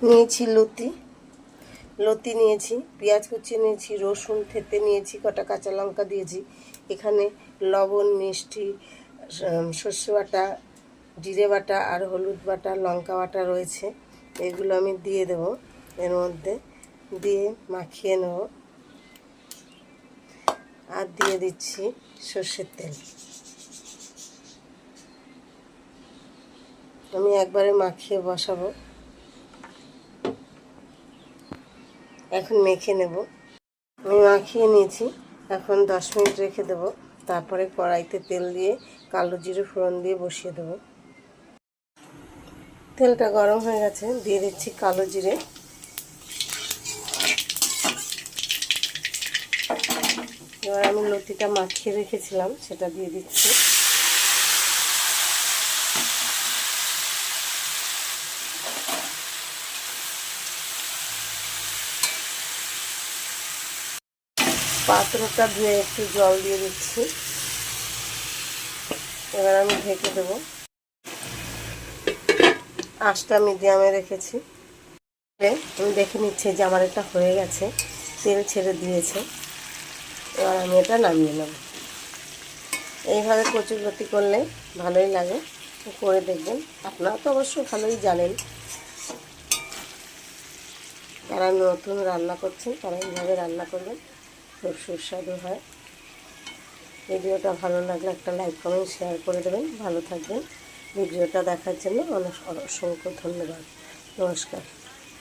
নিয়েছি লতি লতি নিয়েছি, পেঁয়াজ কুচিয়ে নিয়েছি, রসুন থেতে নিয়েছি, কটা কাঁচা লঙ্কা দিয়েছি। এখানে লবণ, মিষ্টি, সর্ষে বাটা, জিরে বাটা আর হলুদ বাটা, লঙ্কা বাটা রয়েছে। এগুলো আমি দিয়ে দেব এর মধ্যে, দিয়ে মাখিয়ে নেব। আর দিয়ে দিচ্ছি সর্ষের তেল। আমি একবারে মাখিয়ে বসাবো। এখন মেখে নেব। আমি মাখিয়ে নিয়েছি, এখন 10 মিনিট রেখে দেব। তারপরে কড়াইতে তেল দিয়ে কালো জিরে ফোড়ন দিয়ে বসিয়ে দেব। তেলটা গরম হয়ে গেছে, দিয়ে দিচ্ছি কালো জিরে। এবার আমি লতিটা মাখিয়ে রেখেছিলাম সেটা দিয়ে দিচ্ছি। পাত্রটা ধুয়ে একটু জল দিয়ে দিচ্ছি। এবার আমি ঢেকে দেব। আঁচটা মিডিয়ামে রেখেছি। আমি দেখে নিচ্ছি যে আমার এটা হয়ে গেছে, তেল ছেড়ে দিয়েছে। এবার আমি এটা নামিয়ে নেব। এইভাবে কচুরলতি করলে ভালোই লাগে, করে দেখবেন। আপনারা তো অবশ্য ভালোই জানেন, যারা নতুন রান্না করছেন তারা এইভাবে রান্না করবেন, খুব সুস্বাদু হয়। ভিডিওটা ভালো লাগলে একটা লাইক, কমেন্ট, শেয়ার করে দেবেন। ভালো থাকবেন। ভিডিওটা দেখার জন্য অসংখ্য ধন্যবাদ। নমস্কার।